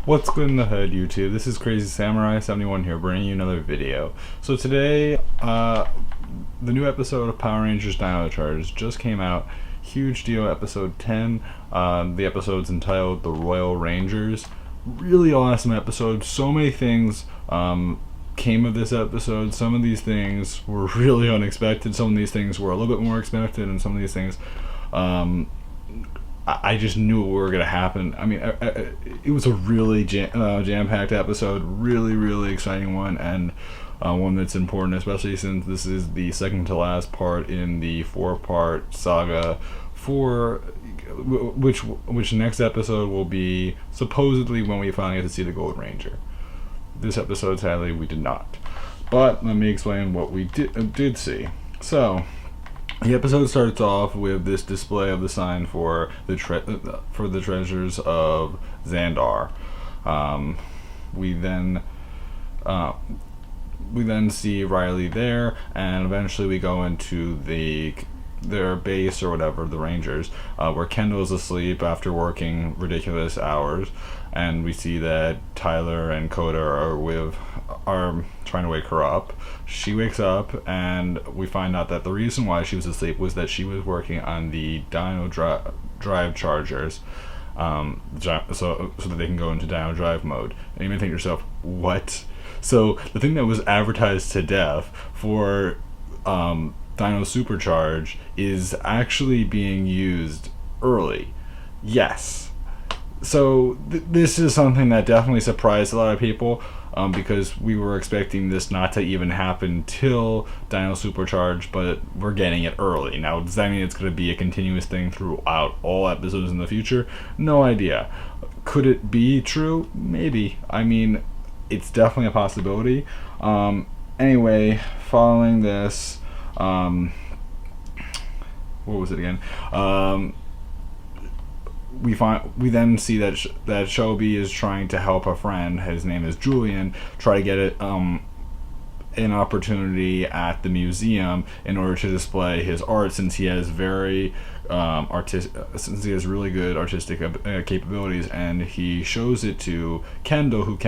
What's good in the hood, YouTube? This is Crazy Samurai 71 here, bringing you another video. So today, the new episode of Power Rangers Dino Charge just came out. Huge deal, episode 10. The episode's entitled The Royal Rangers. Really awesome episode. So many things came of this episode. Some of these things were really unexpected. Some of these things were a little bit more expected, and some of these things I just knew what were going to happen. I mean, it was a really jam-packed episode, really exciting one, and one that's important, especially since this is the second to last part in the 4-part saga, which next episode will be supposedly when we finally get to see the Gold Ranger. This episode, sadly, we did not. But let me explain what we did see. So, the episode starts off with this display of the sign for the treasures of Xandar. We then see Riley there, and eventually we go into their base or whatever, the Rangers, where Kendall's asleep after working ridiculous hours, and we see that Tyler and Coda are trying to wake her up. She wakes up, and we find out that the reason why she was asleep was that she was working on the Dino drive chargers, so that they can go into Dino drive mode. And you may think to yourself, what? So the thing that was advertised to death for Dino Supercharge is actually being used early. Yes. So this is something that definitely surprised a lot of people, because we were expecting this not to even happen till Dino Supercharge, but we're getting it early. Now, does that mean it's going to be a continuous thing throughout all episodes in the future? No idea. Could it be true? Maybe. I mean, it's definitely a possibility. Anyway, following this, what was it again? We then see that Shelby is trying to help a friend. His name is Julian. Try to get an opportunity at the museum in order to display his art, since he has really good artistic capabilities, and he shows it to Kendall, who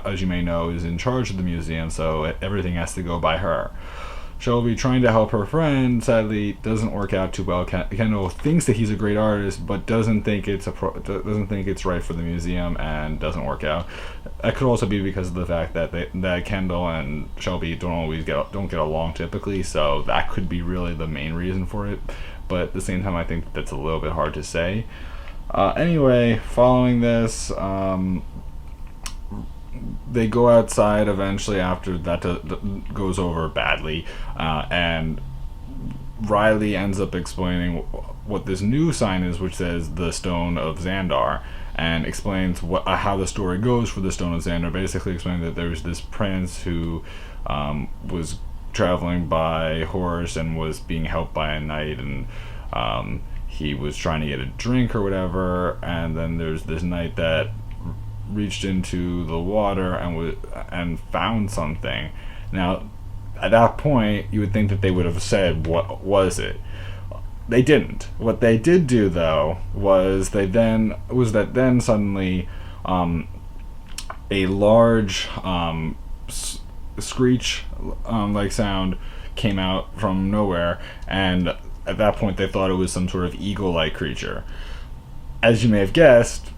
as you may know, is in charge of the museum, so everything has to go by her. Shelby, trying to help her friend, sadly doesn't work out too well. Kendall thinks that he's a great artist, but doesn't think it's right for the museum, and doesn't work out. That could also be because of the fact that Kendall and Shelby don't get along typically, so that could be really the main reason for it. But at the same time, I think that's a little bit hard to say. Anyway, following this, they go outside eventually after that goes over badly, and Riley ends up explaining what this new sign is, which says the Stone of Xandar, and explains how the story goes for the Stone of Xandar. Basically explaining that there's this prince who was traveling by horse and was being helped by a knight, and he was trying to get a drink or whatever, and then there's this knight that reached into the water and found something. Now, at that point, you would think that they would have said, what was it? They didn't. What they did do, though, was that suddenly a large screech like sound came out from nowhere, and at that point they thought it was some sort of eagle-like creature. As you may have guessed,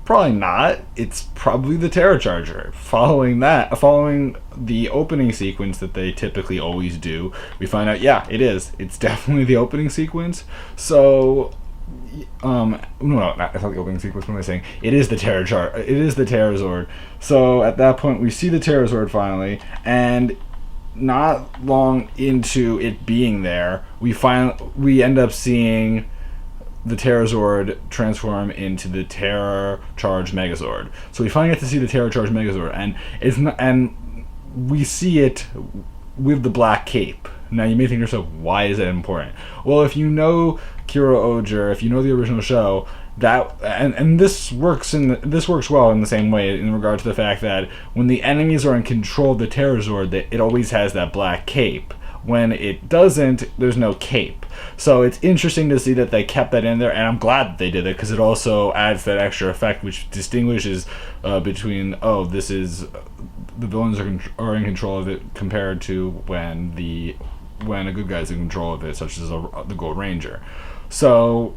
probably not. It's probably the Terra Charger. Following the opening sequence that they typically always do, we find out, yeah, it is. It's definitely the opening sequence. So, no, not the opening sequence. What am I saying? It is the Terra Charger. It is the Terrazord. So at that point, we see the Terrazord finally, and not long into it being there, we end up seeing the Terrazord transform into the Terra Charge Megazord. So we finally get to see the Terra Charge Megazord, and we see it with the black cape. Now you may think to yourself, why is that important? Well, if you know Kira Oger, if you know the original show, this works well in the same way in regard to the fact that when the enemies are in control of the Terrazord, it always has that black cape. when it doesn't, there's no cape. So it's interesting to see that they kept that in there, and I'm glad that they did it, because it also adds that extra effect which distinguishes between, oh, this is the villains are in control of it, compared to when a good guy's in control of it, such as the Gold Ranger. So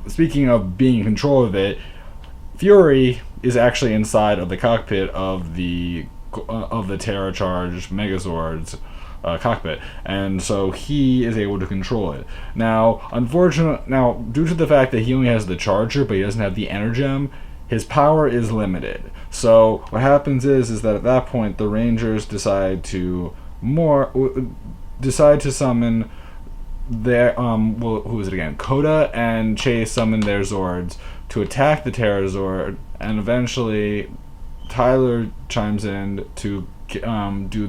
speaking of being in control of it, Fury is actually inside of the cockpit of the Terra charged Megazord's cockpit, and so he is able to control it. Now, due to the fact that he only has the charger but he doesn't have the energem, his power is limited. So what happens is that at that point the Rangers decide to summon their who is it again? Coda and Chase summon their Zords to attack the Terra Zord, and eventually Tyler chimes in to get into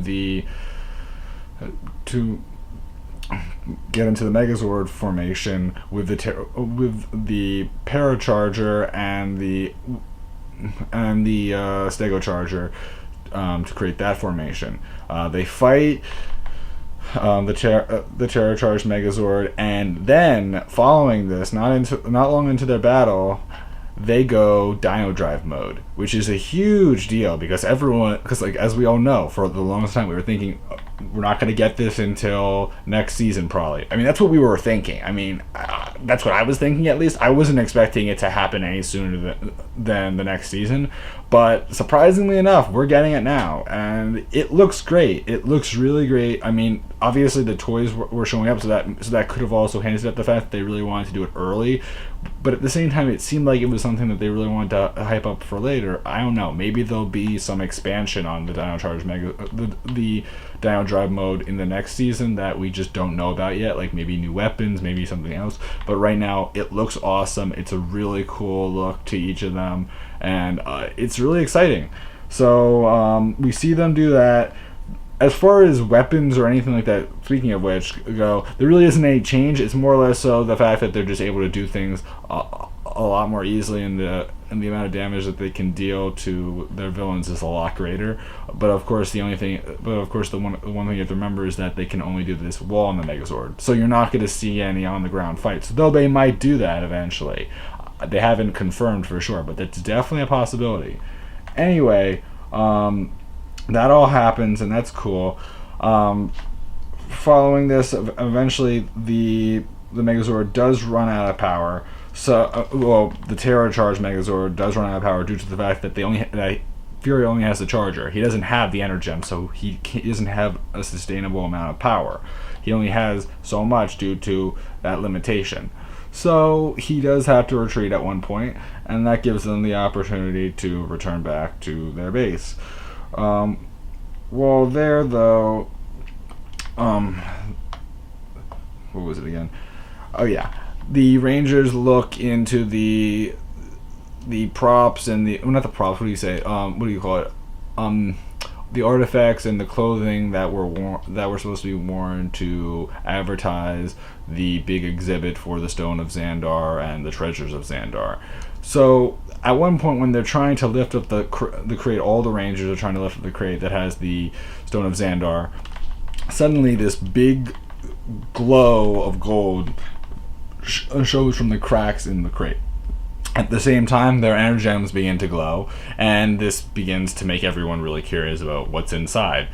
the Megazord formation with the Paracharger and the Stego Charger to create that formation. They fight the Terra charged Megazord, and then following this, not long into their battle, they go Dino Drive mode, which is a huge deal because as we all know, for the longest time we were thinking we're not going to get this until next season probably. I mean, that's what we were thinking. I mean, that's what I was thinking, at least. I wasn't expecting it to happen any sooner than the next season, but surprisingly enough, we're getting it now, and it looks great. It looks really great. I mean, obviously the toys were showing up, so that could have also hinted at the fact that they really wanted to do it early, but at the same time, it seemed like it was something that they really wanted to hype up for later. I don't know. Maybe there'll be some expansion on the Dino Charge the Dino Drive mode in the next season that we just don't know about yet. Like maybe new weapons, maybe something else. But right now, it looks awesome. It's a really cool look to each of them, and it's really exciting. So we see them do that. As far as weapons or anything like that, speaking of which, there really isn't any change. It's more or less so the fact that they're just able to do things a lot more easily, and the amount of damage that they can deal to their villains is a lot greater. But of course, the one thing you have to remember is that they can only do this while on the Megazord. So you're not going to see any on the ground fights, though they might do that eventually. They haven't confirmed for sure, but that's definitely a possibility. Anyway, that all happens, and that's cool. Following this, eventually the Megazord does run out of power. So, the Terra charged Megazord does run out of power due to the fact that Fury only has the charger. He doesn't have the energem, so he doesn't have a sustainable amount of power. He only has so much due to that limitation. So he does have to retreat at one point, and that gives them the opportunity to return back to their base. Well, there though, what was it again? Oh yeah, the Rangers look into the props and not the props. What do you say? What do you call it? The artifacts and the clothing that were supposed to be worn to advertise the big exhibit for the Stone of Xandar and the Treasures of Xandar. So at one point, when they're trying to lift up the crate, all the Rangers are trying to lift up the crate that has the Stone of Xandar. Suddenly, this big glow of gold shows from the cracks in the crate. At the same time, their energems begin to glow, and this begins to make everyone really curious about what's inside.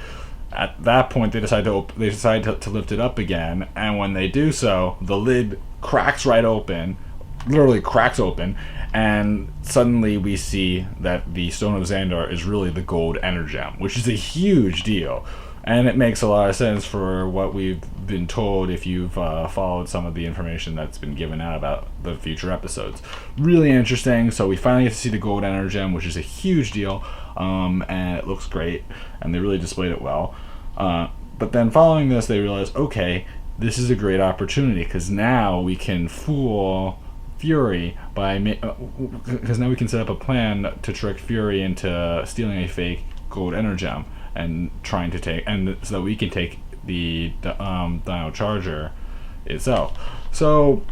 At that point, they decide to lift it up again, and when they do so, the lid cracks right open, literally cracks open, and suddenly we see that the Stone of Xandar is really the gold energem, which is a huge deal. And it makes a lot of sense for what we've been told if you've followed some of the information that's been given out about the future episodes. Really interesting. So we finally get to see the gold energem, which is a huge deal, and it looks great, and they really displayed it well. But then following this, they realize, okay, this is a great opportunity, because now we can fool Fury because now we can set up a plan to trick Fury into stealing a fake gold energem and trying to take, and so that we can take the Dino Charger itself. So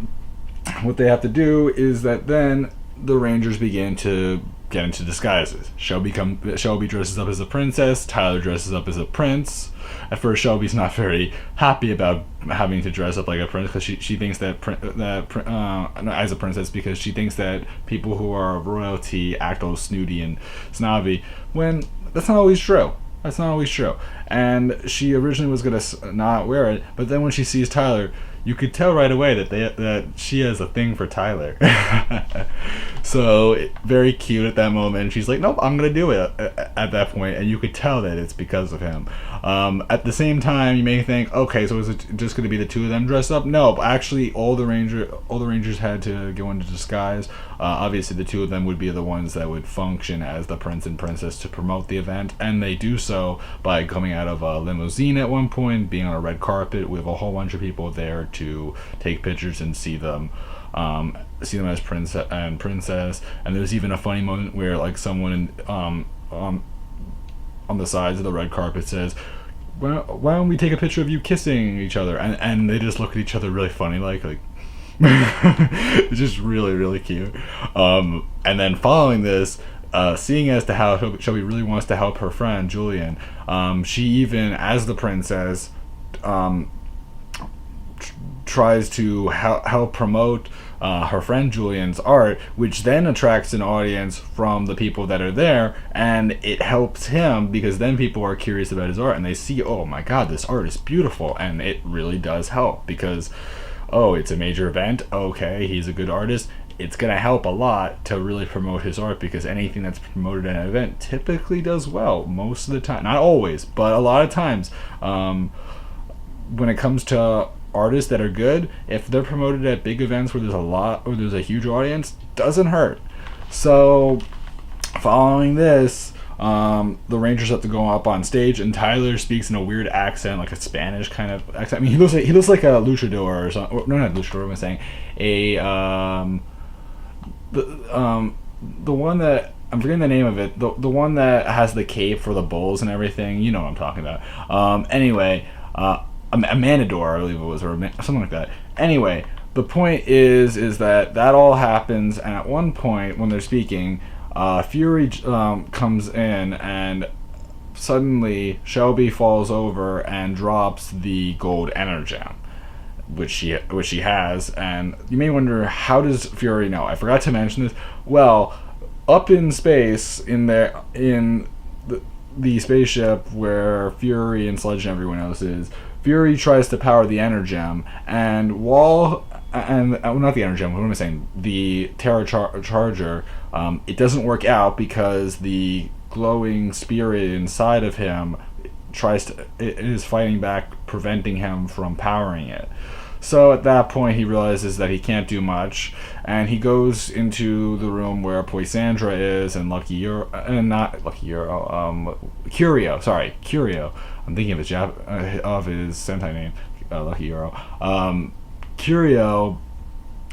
what they have to do is that then the Rangers begin to get into disguises. Shelby dresses up as a princess. Tyler dresses up as a prince. At first, Shelby's not very happy about having to dress up like a prince because she thinks that as a princess, because she thinks that people who are royalty act all snooty and snobby, when that's not always true. That's not always true. And she originally was gonna not wear it, but then when she sees Tyler, you could tell right away that she has a thing for Tyler. So very cute at that moment. She's like, nope, I'm gonna do it at that point, and you could tell that it's because of him. At the same time, you may think, okay, so is it just gonna be the two of them dressed up? No, but actually, all the Rangers had to go into disguise. Obviously, the two of them would be the ones that would function as the prince and princess to promote the event, and they do so by coming out of a limousine at one point, being on a red carpet with a whole bunch of people there to take pictures and see them as prince and princess. And there's even a funny moment where like someone on the sides of the red carpet says, why don't we take a picture of you kissing each other, and they just look at each other really funny like it's just really, really cute. And then following this, seeing as to how Shelby really wants to help her friend Julian, she even, as the princess, tries to help promote her friend Julian's art, which then attracts an audience from the people that are there, and it helps him because then people are curious about his art and they see, oh my god, this art is beautiful, and it really does help because, oh, it's a major event, okay, he's a good artist, it's going to help a lot to really promote his art, because anything that's promoted at an event typically does well most of the time. Not always, but a lot of times. When it comes to artists that are good, if they're promoted at big events where there's a huge audience, doesn't hurt. So following this, the Rangers have to go up on stage, and Tyler speaks in a weird accent, like a Spanish kind of accent. I mean, he looks like a luchador or something. No, not luchador. I'm saying the one that I'm forgetting the name of it. The one that has the cape for the bulls and everything. You know what I'm talking about. Anyway, a matador, I believe it was, or something like that. Anyway, the point is that all happens, and at one point when they're speaking, Fury comes in, and suddenly Shelby falls over and drops the gold energem, which she has. And you may wonder, how does Fury know? I forgot to mention this. Well, up in space, in the spaceship where Fury and Sludge and everyone else is, Fury tries to power the energem, and not the energem, what am I saying? The Terra charger. It doesn't work out because the glowing spirit inside of him is fighting back, preventing him from powering it. So at that point, he realizes that he can't do much, and he goes into the room where Poisandra is, and Curio. I'm thinking of his Sentai name, Lucky Euro. Curio,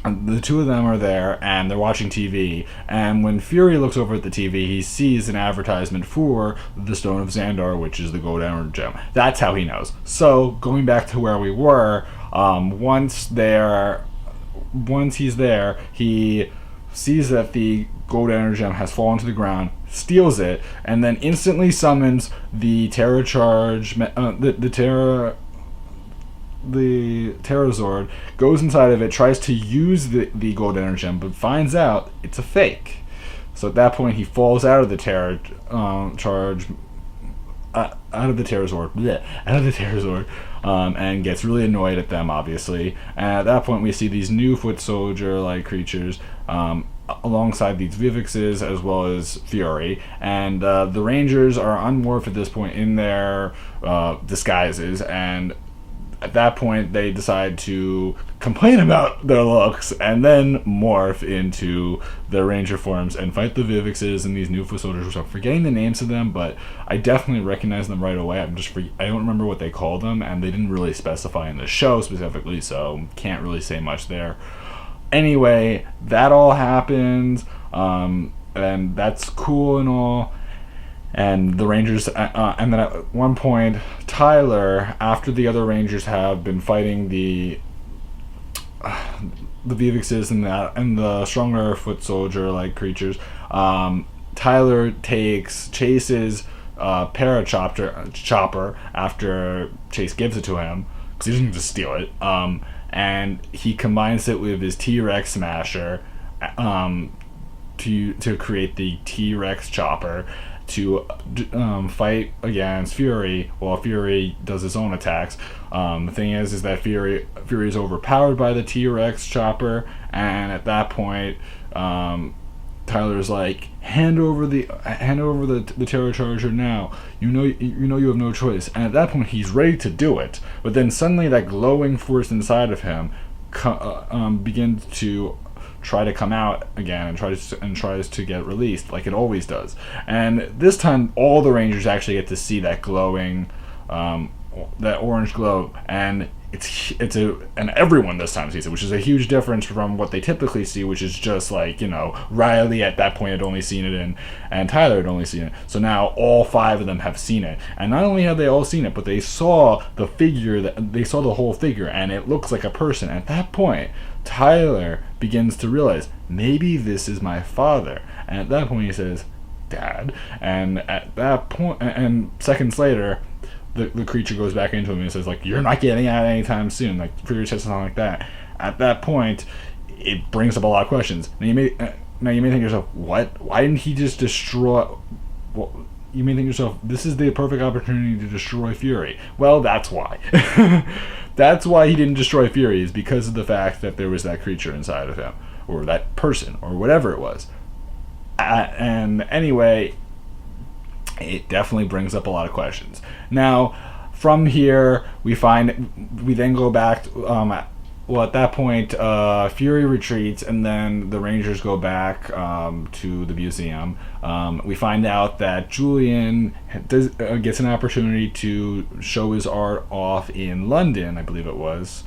the two of them are there, and they're watching TV, and when Fury looks over at the TV, he sees an advertisement for the Stone of Xandar, which is the gold energem. That's how he knows. So, going back to where we were, once he's there, he sees that the gold energem has fallen to the ground, steals it, and then instantly summons the Terra charge, the Terrazord, goes inside of it, tries to use the gold energem, but finds out it's a fake. So at that point, he falls out of the Terra charge, out of the Terrazord, and gets really annoyed at them, obviously. And at that point, we see these new foot soldier-like creatures alongside these Vivixes, as well as Fury. And the Rangers are unmorphed at this point in their disguises, and at that point, they decide to complain about their looks and then morph into their Ranger forms and fight the Vivixes and these new foot soldiers, which I'm forgetting the names of them, but I definitely recognize them right away. I don't remember what they call them, and they didn't really specify in the show specifically, so can't really say much there. Anyway, that all happens, and that's cool and all. And the Rangers, and then at one point, Tyler, after the other Rangers have been fighting the Vivixes and the stronger foot soldier like creatures, Tyler chases Terra chopper after Chase gives it to him, because he doesn't just steal it. And he combines it with his T-Rex smasher to create the T-Rex chopper to fight against Fury while Fury does his own attacks. The thing is that Fury is overpowered by the T-Rex chopper, and at that point Tyler's like, hand over the Terra Charger now. You know you have no choice. And at that point he's ready to do it, but then suddenly that glowing force inside of him begins to try to come out again and tries to get released like it always does. And this time all the Rangers actually get to see that glowing, that orange glow, and and everyone this time sees it, which is a huge difference from what they typically see, which is just like, Riley at that point had only seen it and Tyler had only seen it. So now all 5 of them have seen it, and not only have they all seen it, but they saw the whole figure, and it looks like a person. At that point Tyler begins to realize, maybe this is my father, and at that point he says, Dad. And at that point, and seconds later, the creature goes back into him and says, like, you're not getting out anytime soon, like Fury says something like that. At that point it brings up a lot of questions. Now you may think to yourself, what? Why didn't he just destroy? Well, you may think to yourself, this is the perfect opportunity to destroy Fury. Well, that's why. That's why he didn't destroy Fury, is because of the fact that there was that creature inside of him, or that person, or whatever it was. And anyway, it definitely brings up a lot of questions. Now, from here, we then go back at that point, Fury retreats, and then the Rangers go back to the museum. We find out that Julian gets an opportunity to show his art off in London, I believe it was,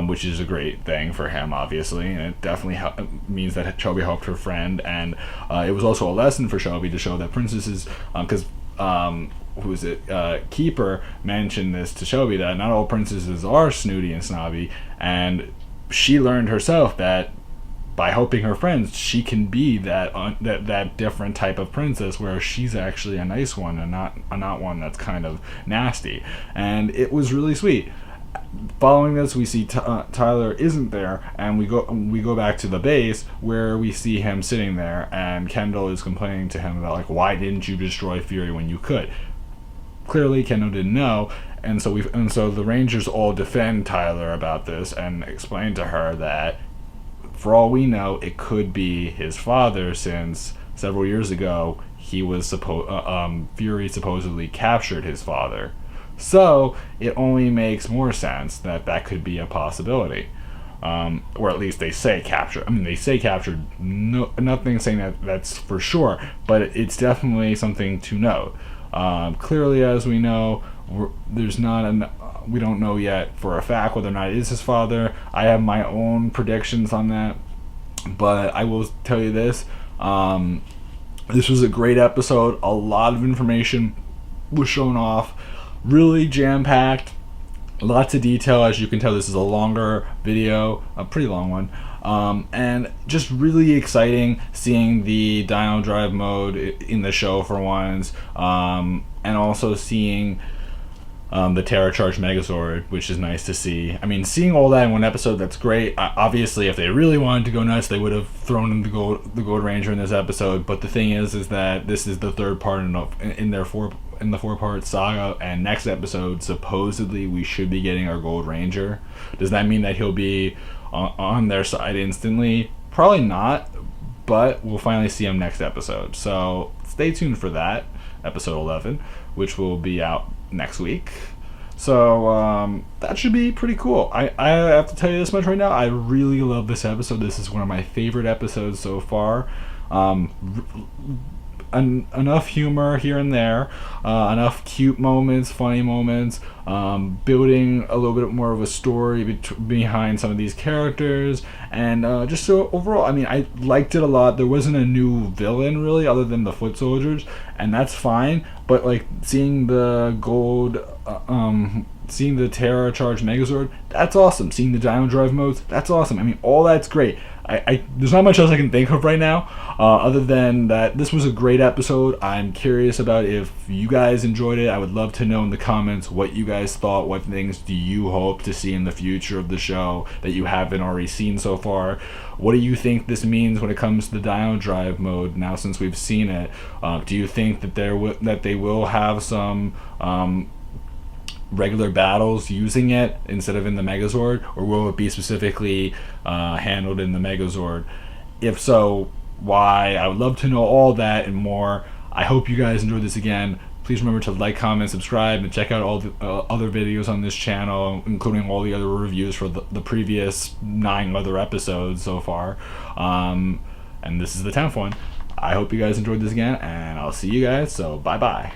which is a great thing for him, obviously, and it definitely means that Shelby helped her friend, and it was also a lesson for Shelby to show that princesses, because Keeper mentioned this to Shelby, that not all princesses are snooty and snobby, and she learned herself that by helping her friends, she can be that different type of princess, where she's actually a nice one and not one that's kind of nasty. And it was really sweet. Following this, we see Tyler isn't there, and we go back to the base, where we see him sitting there, and Kendall is complaining to him about, like, why didn't you destroy Fury when you could? Clearly Kendall didn't know, and so the Rangers all defend Tyler about this and explain to her that for all we know, it could be his father, since several years ago Fury supposedly captured his father. So it only makes more sense that could be a possibility. Or at least they say capture. I mean, they say captured. No, nothing saying that's for sure, but it's definitely something to note. Clearly, as we know, we don't know yet for a fact whether or not it is his father. I have my own predictions on that, but I will tell you this. This was a great episode. A lot of information was shown off. Really jam-packed. Lots of detail. As you can tell, this is a longer video, a pretty long one. And just really exciting seeing the Dino Drive mode in the show for once, and also seeing the Terra Charge Megazord, which is nice to see. I mean, seeing all that in one episode, that's great. Obviously, if they really wanted to go nuts, they would have thrown in the Gold Ranger in this episode. But the thing is that this is the third part in the 4-part saga, and next episode supposedly we should be getting our Gold Ranger. Does that mean that he'll be on their side instantly? Probably not, but we'll finally see him next episode. So stay tuned for that, episode 11, which will be out next week. So that should be pretty cool. I have to tell you this much right now. I really love this episode. This is one of my favorite episodes so far. Enough humor here and there, enough cute moments, funny moments, building a little bit more of a story behind some of these characters, and just so overall, I mean, I liked it a lot. There wasn't a new villain really, other than the foot soldiers, and that's fine. But like seeing the gold seeing the Terra charge Megazord, that's awesome. Seeing the Dino Drive modes, that's awesome. I mean, all that's great. There's not much else I can think of right now, other than that this was a great episode. I'm curious about if you guys enjoyed it. I would love to know in the comments what you guys thought. What things do you hope to see in the future of the show that you haven't already seen so far? What do you think this means when it comes to the Dino Drive mode now since we've seen it? Do you think that that they will have some regular battles using it instead of in the Megazord, or will it be specifically handled in the Megazord? If so, why? I would love to know all that and more. I hope you guys enjoyed this again. Please remember to like, comment, subscribe, and check out all the other videos on this channel, including all the other reviews for the previous 9 other episodes so far. And this is the 10th one. I hope you guys enjoyed this again, and I'll see you guys, so bye-bye.